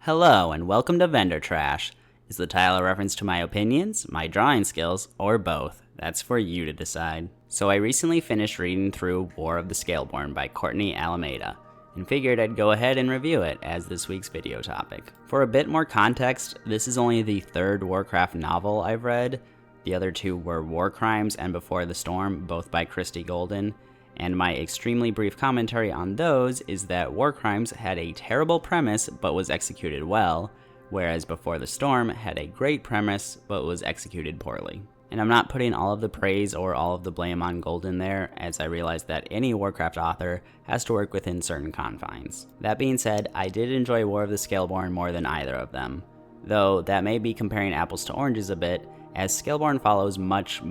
Hello and welcome to Vendor Trash. Is the title a reference to my opinions, my drawing skills, or both? That's for you to decide. So I recently finished reading through War of the Scaleborn by Courtney Alameda, and figured I'd go ahead and review it as this week's video topic. For a bit more context, this is only the third Warcraft novel I've read. The other two were War Crimes and Before the Storm, both by Christie Golden. And my extremely brief commentary on those is that War Crimes had a terrible premise but was executed well, whereas Before the Storm had a great premise but was executed poorly. And I'm not putting all of the praise or all of the blame on Golden there, as I realize that any Warcraft author has to work within certain confines. That being said, I did enjoy War of the Scaleborn more than either of them, though that may be comparing apples to oranges a bit, as Scaleborn follows much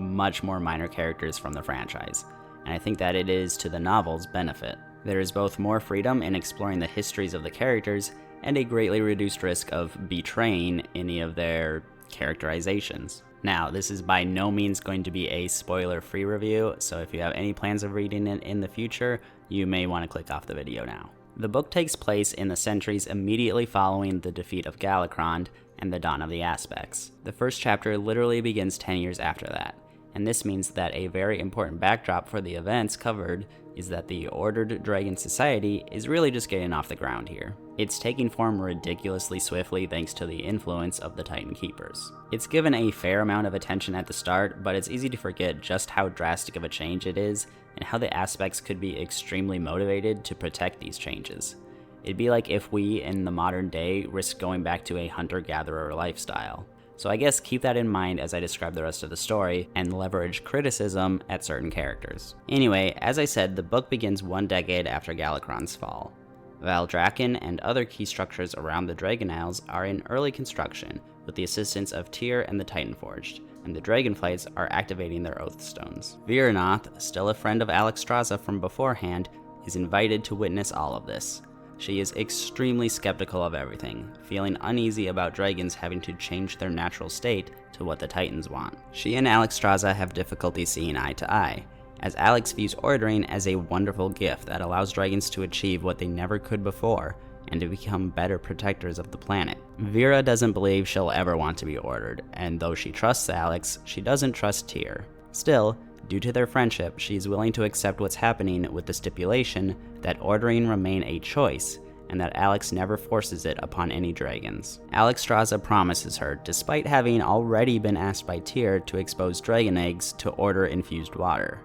more minor characters from the franchise, and I think that it is to the novel's benefit. There is both more freedom in exploring the histories of the characters and a greatly reduced risk of betraying any of their characterizations. Now, this is by no means going to be a spoiler-free review, so if you have any plans of reading it in the future, you may want to click off the video now. The book takes place in the centuries immediately following the defeat of Galakron and the dawn of the Aspects. The first chapter literally begins 10 years after that, and this means that a very important backdrop for the events covered is that the Ordered Dragon Society is really just getting off the ground here. It's taking form ridiculously swiftly thanks to the influence of the Titan Keepers. It's given a fair amount of attention at the start, but it's easy to forget just how drastic of a change it is and how the Aspects could be extremely motivated to protect these changes. It'd be like if we, in the modern day, risked going back to a hunter-gatherer lifestyle. So I guess keep that in mind as I describe the rest of the story and leverage criticism at certain characters. Anyway, as I said, the book begins 1 decade after Galakron's fall. Valdrakken and other key structures around the Dragon Isles are in early construction with the assistance of Tyr and the Titanforged, and the Dragonflights are activating their Oath Stones. Viranoth, still a friend of Alexstrasza from beforehand, is invited to witness all of this. She is extremely skeptical of everything, feeling uneasy about dragons having to change their natural state to what the Titans want. She and Alexstrasza have difficulty seeing eye to eye, as Alex views ordering as a wonderful gift that allows dragons to achieve what they never could before, and to become better protectors of the planet. Vera doesn't believe she'll ever want to be ordered, and though she trusts Alex, she doesn't trust Tyr. Still, due to their friendship, she is willing to accept what's happening with the stipulation that ordering remain a choice, and that Alex never forces it upon any dragons. Alexstrasza promises her, despite having already been asked by Tyr to expose dragon eggs to order infused water.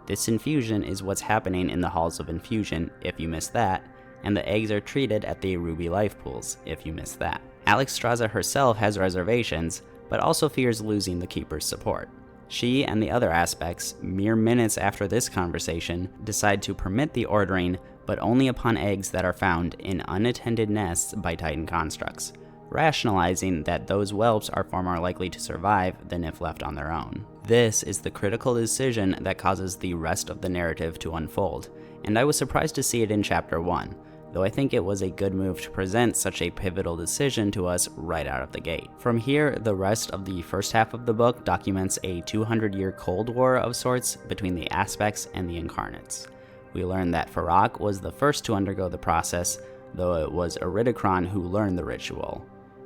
This infusion is what's happening in the Halls of Infusion, if you missed that, and the eggs are treated at the Ruby Life Pools, if you missed that. Alexstrasza herself has reservations, but also fears losing the Keeper's support. She and the other Aspects, mere minutes after this conversation, decide to permit the ordering, but only upon eggs that are found in unattended nests by Titan constructs, rationalizing that those whelps are far more likely to survive than if left on their own. This is the critical decision that causes the rest of the narrative to unfold, and I was surprised to see it in Chapter 1, though I think it was a good move to present such a pivotal decision to us right out of the gate. From here, the rest of the first half of the book documents a 200-year Cold War of sorts between the Aspects and the Incarnates. We learn that Farak was the first to undergo the process, though it was Iridikron who learned the ritual.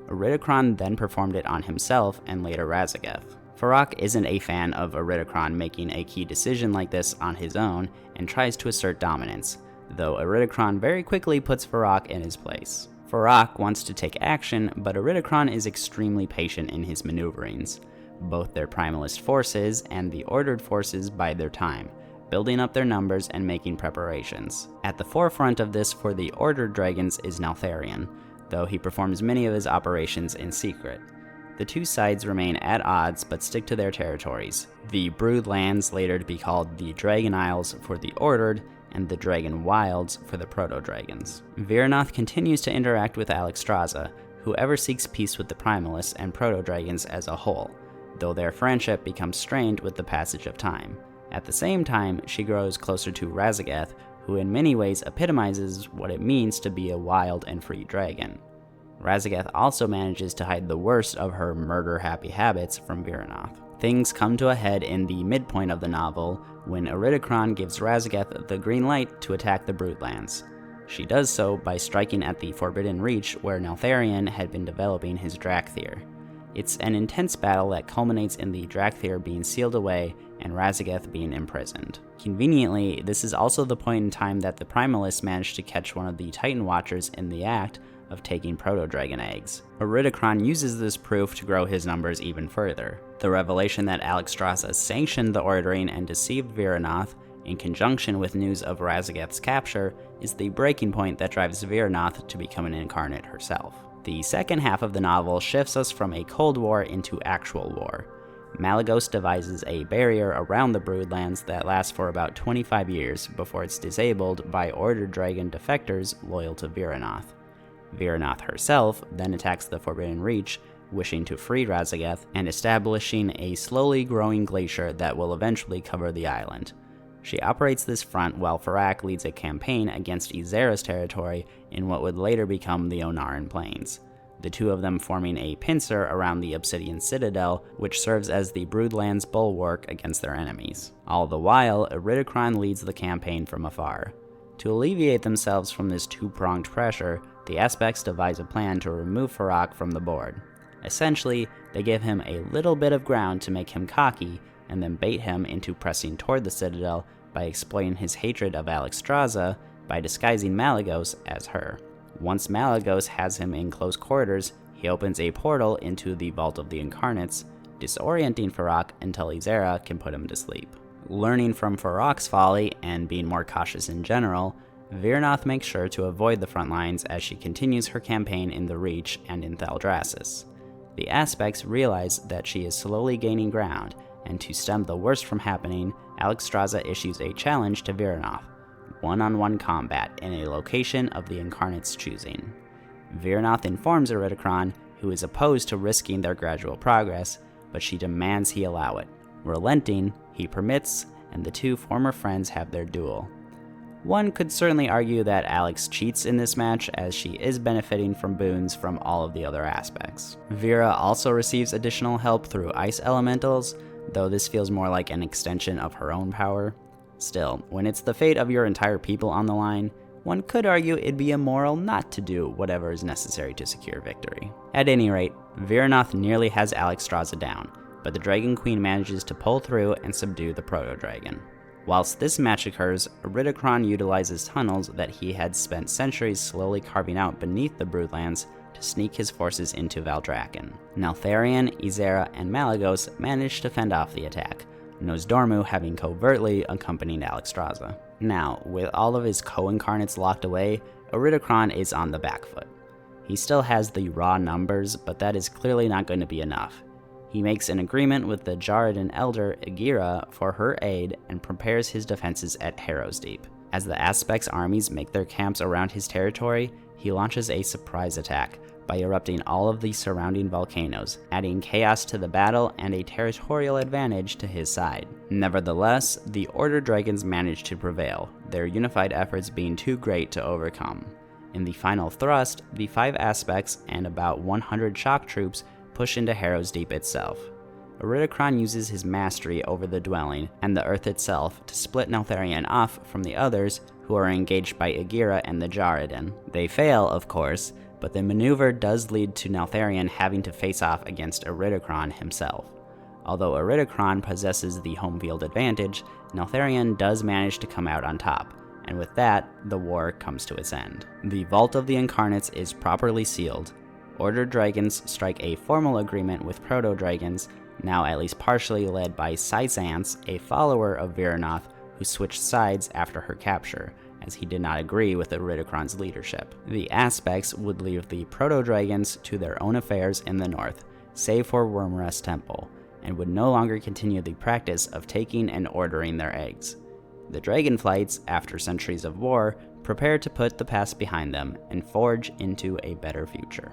Iridikron then performed it on himself and later Raszageth. Farak isn't a fan of Iridikron making a key decision like this on his own and tries to assert dominance, though Iridikron very quickly puts Farak in his place. Farak wants to take action, but Iridikron is extremely patient in his maneuverings. Both their Primalist forces and the Ordered forces bide their time, building up their numbers and making preparations. At the forefront of this for the Ordered dragons is Neltharion, though he performs many of his operations in secret. The two sides remain at odds but stick to their territories, the Brood Lands later to be called the Dragon Isles for the Ordered, and the Dragon Wilds for the Proto-Dragons. Viranoth continues to interact with Alexstrasza, who ever seeks peace with the Primalists and Proto-Dragons as a whole, though their friendship becomes strained with the passage of time. At the same time, she grows closer to Raszageth, who in many ways epitomizes what it means to be a wild and free dragon. Raszageth also manages to hide the worst of her murder-happy habits from Viranoth. Things come to a head in the midpoint of the novel when Iridikron gives Raszageth the green light to attack the Broodlands. She does so by striking at the Forbidden Reach where Neltharion had been developing his Drakthir. It's an intense battle that culminates in the Drakthir being sealed away and Razageth being imprisoned. Conveniently, this is also the point in time that the Primalists managed to catch one of the Titan Watchers in the act of taking Proto-Dragon eggs. Iridikron uses this proof to grow his numbers even further. The revelation that Alexstrasza sanctioned the ordering and deceived Viranoth, in conjunction with news of Razageth's capture, is the breaking point that drives Viranoth to become an incarnate herself. The second half of the novel shifts us from a Cold War into actual war. Malygos devises a barrier around the Broodlands that lasts for about 25 years before it's disabled by Order Dragon defectors loyal to Viranoth. Viranoth herself then attacks the Forbidden Reach, wishing to free Razageth and establishing a slowly growing glacier that will eventually cover the island. She operates this front while Farak leads a campaign against Ysera's territory in what would later become the Onaran Plains, the two of them forming a pincer around the Obsidian Citadel, which serves as the Broodlands' bulwark against their enemies. All the while, Iridikron leads the campaign from afar. To alleviate themselves from this two-pronged pressure, the Aspects devise a plan to remove Farak from the board. Essentially, they give him a little bit of ground to make him cocky, and then bait him into pressing toward the Citadel by exploiting his hatred of Alexstrasza by disguising Malygos as her. Once Malygos has him in close quarters, he opens a portal into the Vault of the Incarnates, disorienting Farak until Ysera can put him to sleep. Learning from Farak's folly and being more cautious in general, Viranoth makes sure to avoid the front lines as she continues her campaign in the Reach and in Thaldraszus. The Aspects realize that she is slowly gaining ground, and to stem the worst from happening, Alexstrasza issues a challenge to Viranoth, one-on-one combat in a location of the Incarnate's choosing. Viranoth informs Iridikron, who is opposed to risking their gradual progress, but she demands he allow it. Relenting, he permits, and the two former friends have their duel. One could certainly argue that Alex cheats in this match, as she is benefiting from boons from all of the other aspects. Vera also receives additional help through ice elementals, though this feels more like an extension of her own power. Still, when it's the fate of your entire people on the line, one could argue it'd be immoral not to do whatever is necessary to secure victory. At any rate, Viranoth nearly has Alexstrasza down, but the Dragon Queen manages to pull through and subdue the Proto-Dragon. Whilst this match occurs, Iridikron utilizes tunnels that he had spent centuries slowly carving out beneath the Broodlands to sneak his forces into Valdrakken. Neltharion, Ysera, and Malygos manage to fend off the attack, Nosdormu having covertly accompanied Alexstrasza. Now, with all of his co-incarnates locked away, Iridikron is on the back foot. He still has the raw numbers, but that is clearly not going to be enough. He makes an agreement with the Jarradan elder Agira for her aid and prepares his defenses at Harrow's Deep. As the Aspects' armies make their camps around his territory, he launches a surprise attack by erupting all of the surrounding volcanoes, adding chaos to the battle and a territorial advantage to his side. Nevertheless, the Order Dragons manage to prevail, their unified efforts being too great to overcome. In the final thrust, the 5 Aspects and about 100 shock troops push into Harrow's Deep itself. Iridikron uses his mastery over the dwelling and the earth itself to split Neltharion off from the others who are engaged by Agira and the Jarradan. They fail, of course, but the maneuver does lead to Neltharion having to face off against Iridikron himself. Although Iridikron possesses the home field advantage, Neltharion does manage to come out on top, and with that, the war comes to its end. The Vault of the Incarnates is properly sealed. Order Dragons strike a formal agreement with Proto-Dragons, now at least partially led by Sysance, a follower of Viranoth who switched sides after her capture, as he did not agree with Iridikron's leadership. The Aspects would leave the Proto-Dragons to their own affairs in the north, save for Wyrmrest Temple, and would no longer continue the practice of taking and ordering their eggs. The Dragonflights, after centuries of war, prepare to put the past behind them and forge into a better future.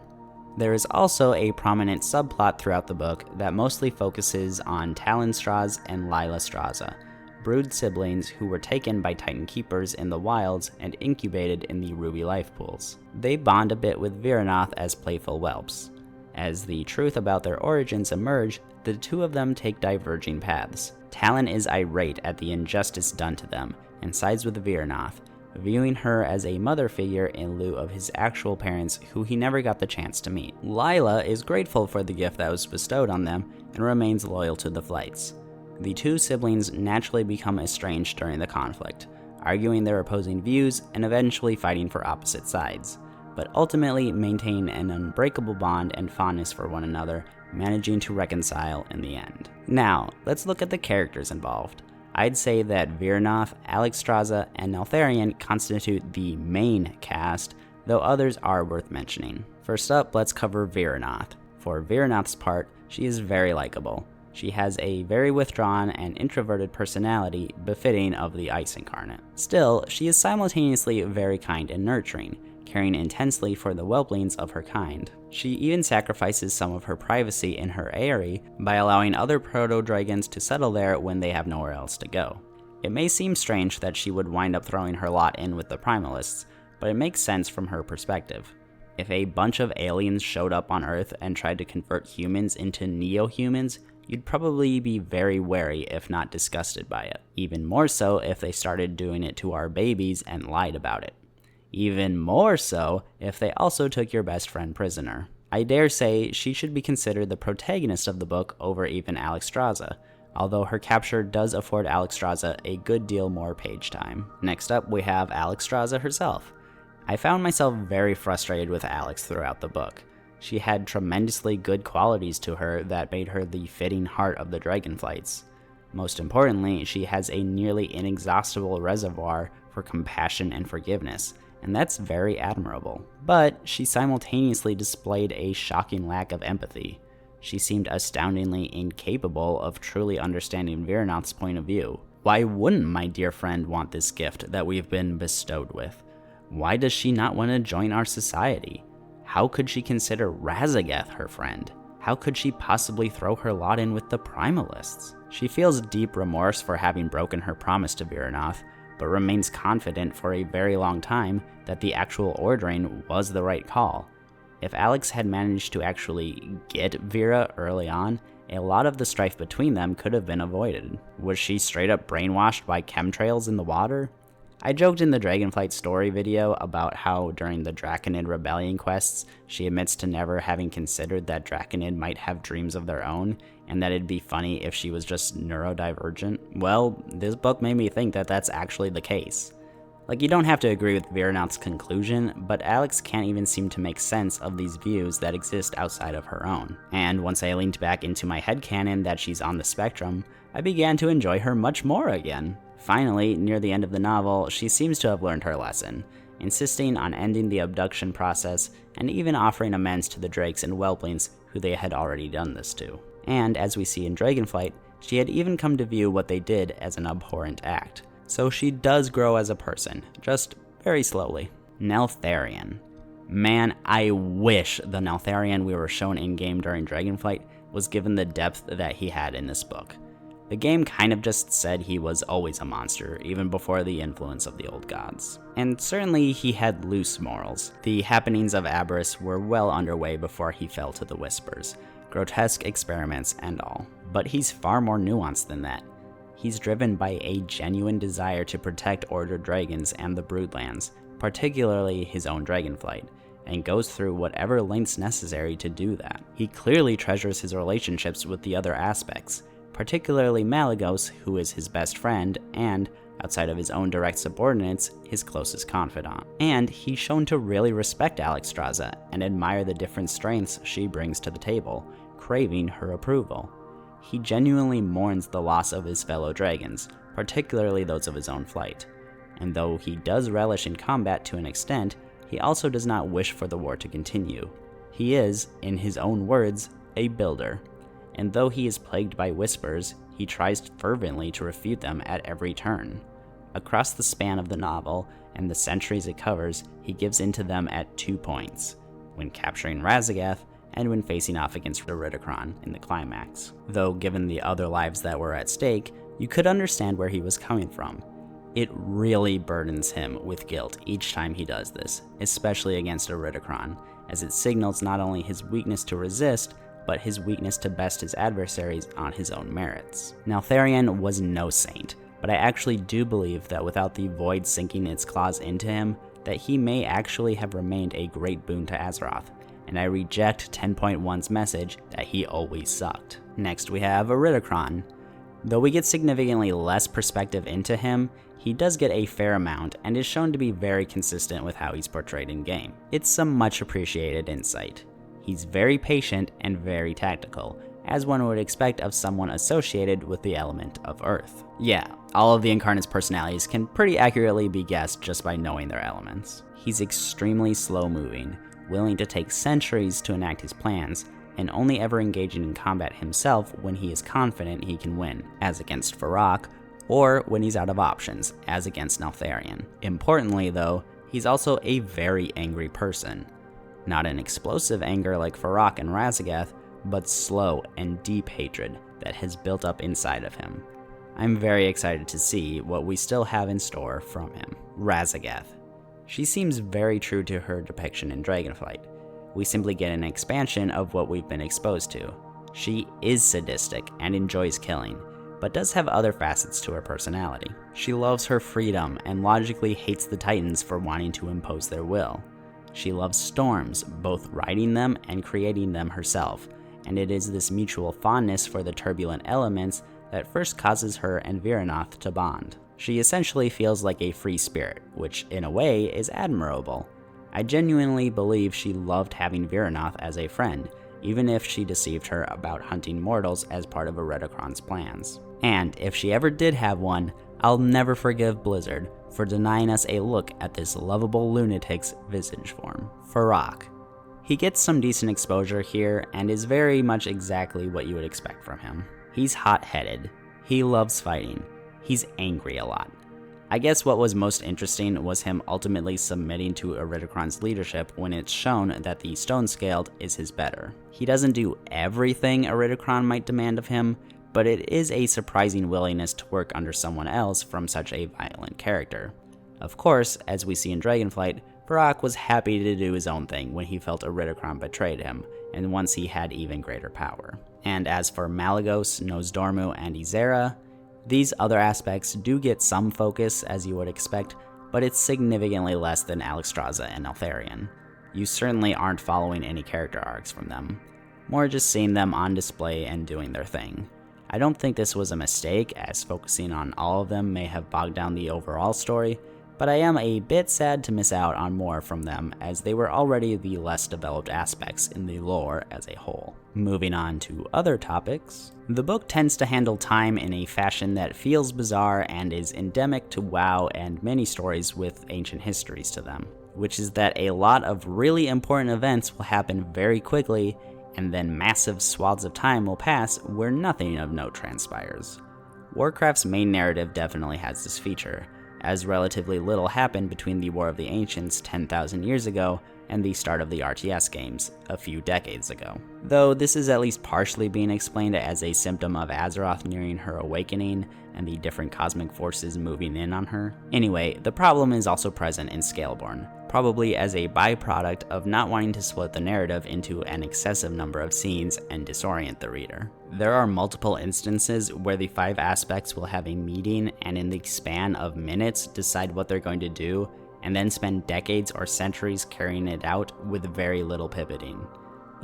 There is also a prominent subplot throughout the book that mostly focuses on Talonstraz and Lylastraza, brood siblings who were taken by Titan Keepers in the wilds and incubated in the Ruby life pools. They bond a bit with Viranoth as playful whelps. As the truth about their origins emerge, the two of them take diverging paths. Talon is irate at the injustice done to them and sides with Viranoth, viewing her as a mother figure in lieu of his actual parents who he never got the chance to meet. Lila is grateful for the gift that was bestowed on them and remains loyal to the Flights. The two siblings naturally become estranged during the conflict, arguing their opposing views and eventually fighting for opposite sides, but ultimately maintain an unbreakable bond and fondness for one another, managing to reconcile in the end. Now, let's look at the characters involved. I'd say that Virnoth, Alexstrasza, and Neltharion constitute the main cast, though others are worth mentioning. First up, let's cover Virnoth. For Virnoth's part, she is very likable. She has a very withdrawn and introverted personality befitting of the Ice Incarnate. Still, she is simultaneously very kind and nurturing, caring intensely for the whelplings of her kind. She even sacrifices some of her privacy in her eyrie by allowing other proto-dragons to settle there when they have nowhere else to go. It may seem strange that she would wind up throwing her lot in with the Primalists, but it makes sense from her perspective. If a bunch of aliens showed up on Earth and tried to convert humans into neo-humans, you'd probably be very wary if not disgusted by it. Even more so if they started doing it to our babies and lied about it. Even more so if they also took your best friend prisoner. I dare say she should be considered the protagonist of the book over even Alexstrasza, although her capture does afford Alexstrasza a good deal more page time. Next up, we have Alexstrasza herself. I found myself very frustrated with Alex throughout the book. She had tremendously good qualities to her that made her the fitting heart of the Dragonflights. Most importantly, she has a nearly inexhaustible reservoir for compassion and forgiveness, and that's very admirable. But she simultaneously displayed a shocking lack of empathy. She seemed astoundingly incapable of truly understanding Virnoth's point of view. Why wouldn't my dear friend want this gift that we've been bestowed with? Why does she not want to join our society? How could she consider Raszageth her friend? How could she possibly throw her lot in with the Primalists? She feels deep remorse for having broken her promise to Virnoth, but remains confident for a very long time that the actual ordering was the right call. If Alex had managed to actually get Vera early on, a lot of the strife between them could have been avoided. Was she straight up brainwashed by chemtrails in the water? I joked in the Dragonflight story video about how during the Draconid rebellion quests, she admits to never having considered that Draconid might have dreams of their own, and that it'd be funny if she was just neurodivergent. Well, this book made me think that that's actually the case. Like, you don't have to agree with Virnoth's conclusion, but Alex can't even seem to make sense of these views that exist outside of her own. And once I leaned back into my headcanon that she's on the spectrum, I began to enjoy her much more again. Finally, near the end of the novel, she seems to have learned her lesson, insisting on ending the abduction process and even offering amends to the Drakes and Whelplings who they had already done this to. And as we see in Dragonflight, she had even come to view what they did as an abhorrent act. So she does grow as a person, just very slowly. Neltharion. Man, I wish the Neltharion we were shown in-game during Dragonflight was given the depth that he had in this book. The game kind of just said he was always a monster, even before the influence of the old gods. And certainly he had loose morals. The happenings of Aberys were well underway before he fell to the Whispers, grotesque experiments and all. But he's far more nuanced than that. He's driven by a genuine desire to protect Order dragons and the Broodlands, particularly his own Dragonflight, and goes through whatever lengths necessary to do that. He clearly treasures his relationships with the other aspects, particularly Malygos, who is his best friend and, outside of his own direct subordinates, his closest confidant. And he's shown to really respect Alexstrasza and admire the different strengths she brings to the table, craving her approval. He genuinely mourns the loss of his fellow dragons, particularly those of his own flight. And though he does relish in combat to an extent, he also does not wish for the war to continue. He is, in his own words, a builder. And though he is plagued by whispers, he tries fervently to refute them at every turn. Across the span of the novel, and the centuries it covers, he gives in to them at 2 points, when capturing Raszageth, and when facing off against Iridikron in the climax. Though given the other lives that were at stake, you could understand where he was coming from. It really burdens him with guilt each time he does this, especially against Iridikron, as it signals not only his weakness to resist, but his weakness to best his adversaries on his own merits. Neltharion was no saint, but I actually do believe that without the void sinking its claws into him, that he may actually have remained a great boon to Azeroth, and I reject 10.1's message that he always sucked. Next we have Iridikron. Though we get significantly less perspective into him, he does get a fair amount and is shown to be very consistent with how he's portrayed in game. It's some much appreciated insight. He's very patient and very tactical, as one would expect of someone associated with the element of Earth. Yeah, all of the Incarnate's personalities can pretty accurately be guessed just by knowing their elements. He's extremely slow-moving, willing to take centuries to enact his plans, and only ever engaging in combat himself when he is confident he can win, as against Varrock, or when he's out of options, as against Neltharion. Importantly though, he's also a very angry person. Not an explosive anger like Varrock and Raszageth, but slow and deep hatred that has built up inside of him. I'm very excited to see what we still have in store from him. Raszageth. She seems very true to her depiction in Dragonflight. We simply get an expansion of what we've been exposed to. She is sadistic and enjoys killing, but does have other facets to her personality. She loves her freedom and logically hates the Titans for wanting to impose their will. She loves storms, both riding them and creating them herself, and it is this mutual fondness for the turbulent elements that first causes her and Viranoth to bond. She essentially feels like a free spirit, which in a way is admirable. I genuinely believe she loved having Viranoth as a friend, even if she deceived her about hunting mortals as part of Iridikron's plans. And if she ever did have one, I'll never forgive Blizzard for denying us a look at this lovable lunatic's visage form. Varrock. He gets some decent exposure here and is very much exactly what you would expect from him. He's hot-headed. He loves fighting. He's angry a lot. I guess what was most interesting was him ultimately submitting to Iridikron's leadership when it's shown that the Stone-Scaled is his better. He doesn't do everything Iridikron might demand of him, but it is a surprising willingness to work under someone else from such a violent character. Of course, as we see in Dragonflight, Varrock was happy to do his own thing when he felt Iridikron betrayed him, and once he had even greater power. And as for Malygos, Nozdormu, and Ysera, these other aspects do get some focus as you would expect, but it's significantly less than Alexstrasza and Neltharion. You certainly aren't following any character arcs from them, more just seeing them on display and doing their thing. I don't think this was a mistake, as focusing on all of them may have bogged down the overall story, but I am a bit sad to miss out on more from them, as they were already the less developed aspects in the lore as a whole. Moving on to other topics, the book tends to handle time in a fashion that feels bizarre and is endemic to WoW and many stories with ancient histories to them, which is that a lot of really important events will happen very quickly, and then massive swaths of time will pass where nothing of note transpires. Warcraft's main narrative definitely has this feature, as relatively little happened between the War of the Ancients 10,000 years ago and the start of the RTS games a few decades ago. Though this is at least partially being explained as a symptom of Azeroth nearing her awakening and the different cosmic forces moving in on her. Anyway, the problem is also present in Scaleborn, probably as a byproduct of not wanting to split the narrative into an excessive number of scenes and disorient the reader. There are multiple instances where the 5 aspects will have a meeting and in the span of minutes decide what they're going to do, and then spend decades or centuries carrying it out with very little pivoting.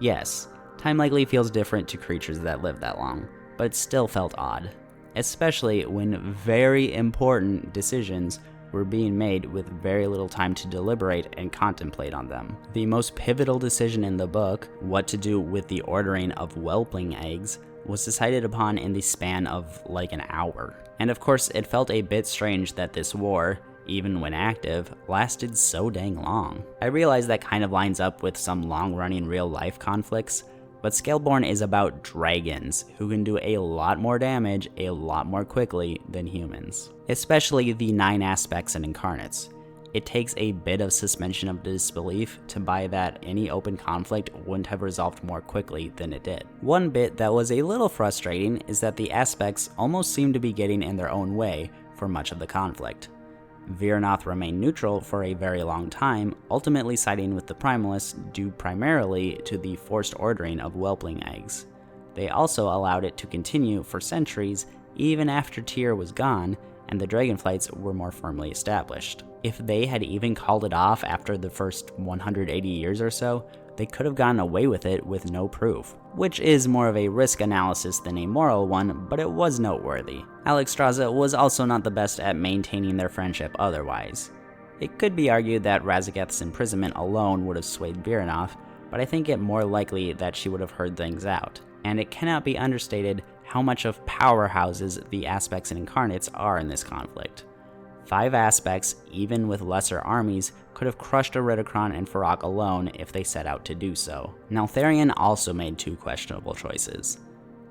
Yes, time likely feels different to creatures that live that long, but it still felt odd, especially when very important decisions were being made with very little time to deliberate and contemplate on them. The most pivotal decision in the book, what to do with the ordering of whelpling eggs, was decided upon in the span of like an hour. And of course, it felt a bit strange that this war, even when active, lasted so dang long. I realize that kind of lines up with some long-running real-life conflicts, but Scaleborn is about dragons, who can do a lot more damage a lot more quickly than humans. Especially the 9 aspects and incarnates. It takes a bit of suspension of disbelief to buy that any open conflict wouldn't have resolved more quickly than it did. One bit that was a little frustrating is that the aspects almost seem to be getting in their own way for much of the conflict. Viranoth remained neutral for a very long time, ultimately siding with the Primalists due primarily to the forced ordering of whelpling eggs. They also allowed it to continue for centuries even after Tyr was gone, and the dragonflights were more firmly established. If they had even called it off after the first 180 years or so, they could have gotten away with it with no proof, which is more of a risk analysis than a moral one, but it was noteworthy. Alexstrasza was also not the best at maintaining their friendship otherwise. It could be argued that Razageth's imprisonment alone would have swayed Viranoth, but I think it more likely that she would have heard things out, and it cannot be understated how much of powerhouses the aspects and incarnates are in this conflict. 5 aspects, even with lesser armies, could have crushed Iridikron and Feroc alone if they set out to do so. Neltharion also made 2 questionable choices.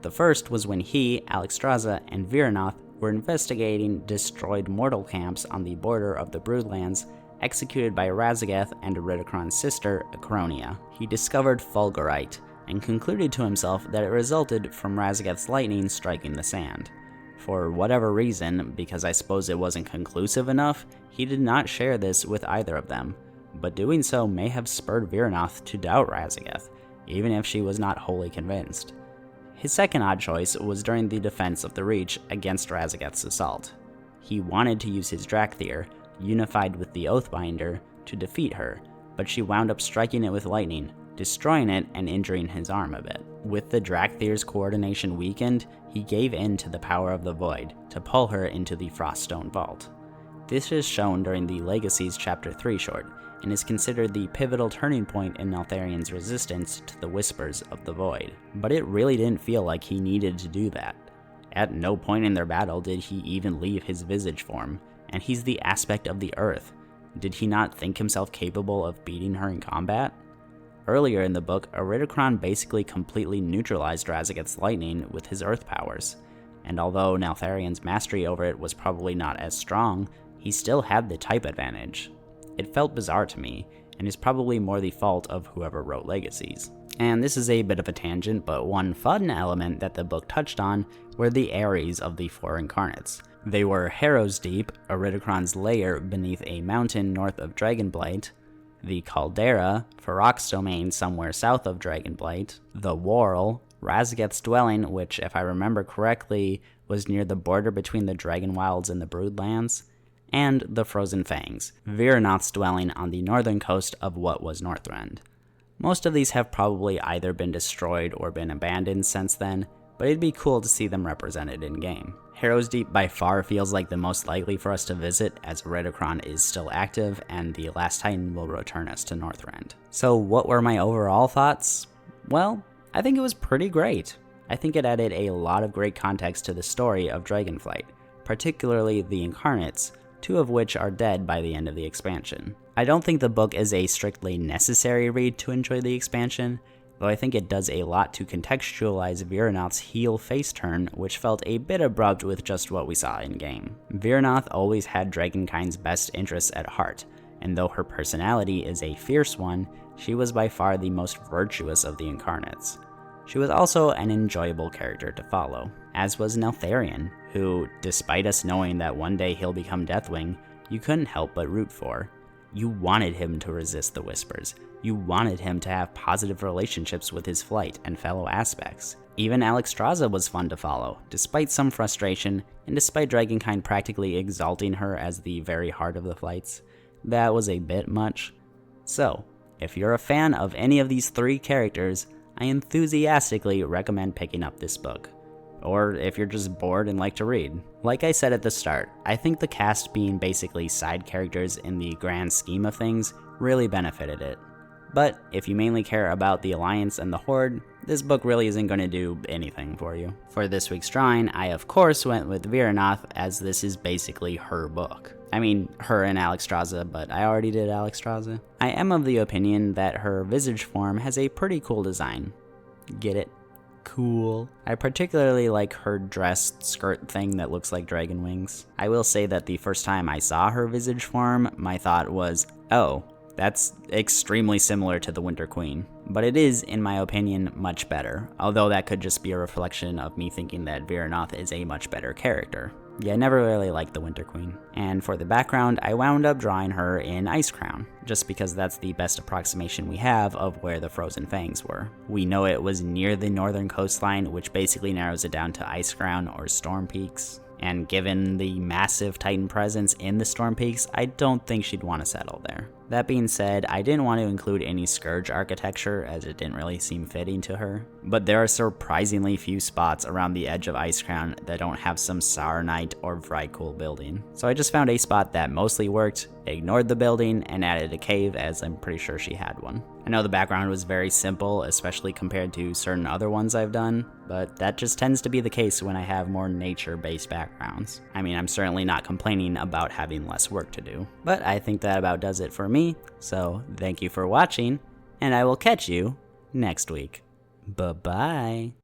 The first was when he, Alexstrasza, and Viranoth were investigating destroyed mortal camps on the border of the Broodlands, executed by Razageth and Iridikron's sister, Acronia. He discovered Fulgurite, and concluded to himself that it resulted from Razageth's lightning striking the sand. For whatever reason, because I suppose it wasn't conclusive enough, he did not share this with either of them, but doing so may have spurred Viranoth to doubt Razageth, even if she was not wholly convinced. His second odd choice was during the defense of the Reach against Razageth's assault. He wanted to use his Drakthir, unified with the Oathbinder, to defeat her, but she wound up striking it with lightning, destroying it and injuring his arm a bit. With the Drakthir's coordination weakened, he gave in to the power of the Void to pull her into the Froststone Vault. This is shown during the Legacies Chapter 3 short, and is considered the pivotal turning point in Neltharion's resistance to the Whispers of the Void. But it really didn't feel like he needed to do that. At no point in their battle did he even leave his visage form, and he's the aspect of the Earth. Did he not think himself capable of beating her in combat? Earlier in the book, Iridikron basically completely neutralized Razageth's lightning with his earth powers, and although Neltharion's mastery over it was probably not as strong, he still had the type advantage. It felt bizarre to me, and is probably more the fault of whoever wrote Legacies. And this is a bit of a tangent, but one fun element that the book touched on were the Ares of the 4 incarnates. They were Harrow's Deep, Iridikron's lair beneath a mountain north of Dragonblight, the Caldera, Feroc's domain somewhere south of Dragonblight, the Whorl, Razageth's dwelling, which, if I remember correctly, was near the border between the Dragon Wilds and the Broodlands, and the Frozen Fangs, Viranoth's dwelling on the northern coast of what was Northrend. Most of these have probably either been destroyed or been abandoned since then, but it'd be cool to see them represented in-game. Harrow's Deep by far feels like the most likely for us to visit, as Iridikron is still active, and the Last Titan will return us to Northrend. So what were my overall thoughts? Well, I think it was pretty great. I think it added a lot of great context to the story of Dragonflight, particularly the Incarnates, 2 of which are dead by the end of the expansion. I don't think the book is a strictly necessary read to enjoy the expansion, though I think it does a lot to contextualize Viranoth's heel face turn, which felt a bit abrupt with just what we saw in-game. Viranoth always had Dragonkind's best interests at heart, and though her personality is a fierce one, she was by far the most virtuous of the Incarnates. She was also an enjoyable character to follow, as was Neltharion, who, despite us knowing that one day he'll become Deathwing, you couldn't help but root for. You wanted him to resist the Whispers. You wanted him to have positive relationships with his flight and fellow aspects. Even Alexstrasza was fun to follow, despite some frustration, and despite Dragonkind practically exalting her as the very heart of the flights. That was a bit much. So, if you're a fan of any of these 3 characters, I enthusiastically recommend picking up this book. Or if you're just bored and like to read. Like I said at the start, I think the cast being basically side characters in the grand scheme of things really benefited it. But if you mainly care about the Alliance and the Horde, this book really isn't going to do anything for you. For this week's drawing, I of course went with Viranoth, as this is basically her book. I mean, her and Alexstrasza, but I already did Alexstrasza. I am of the opinion that her visage form has a pretty cool design. Get it? Cool. I particularly like her dressed skirt thing that looks like dragon wings. I will say that the first time I saw her visage form, my thought was, oh, that's extremely similar to the Winter Queen. But it is, in my opinion, much better, although that could just be a reflection of me thinking that Viranoth is a much better character. Yeah, I never really liked the Winter Queen. And for the background, I wound up drawing her in Icecrown, just because that's the best approximation we have of where the Frozen Fangs were. We know it was near the northern coastline, which basically narrows it down to Icecrown or Storm Peaks. And given the massive Titan presence in the Storm Peaks, I don't think she'd want to settle there. That being said, I didn't want to include any Scourge architecture as it didn't really seem fitting to her, but there are surprisingly few spots around the edge of Icecrown that don't have some Saronite or Vrykul building. So I just found a spot that mostly worked, ignored the building, and added a cave as I'm pretty sure she had one. I know the background was very simple, especially compared to certain other ones I've done, but that just tends to be the case when I have more nature-based backgrounds. I mean, I'm certainly not complaining about having less work to do. But I think that about does it for me, so thank you for watching, and I will catch you next week. Bye-bye.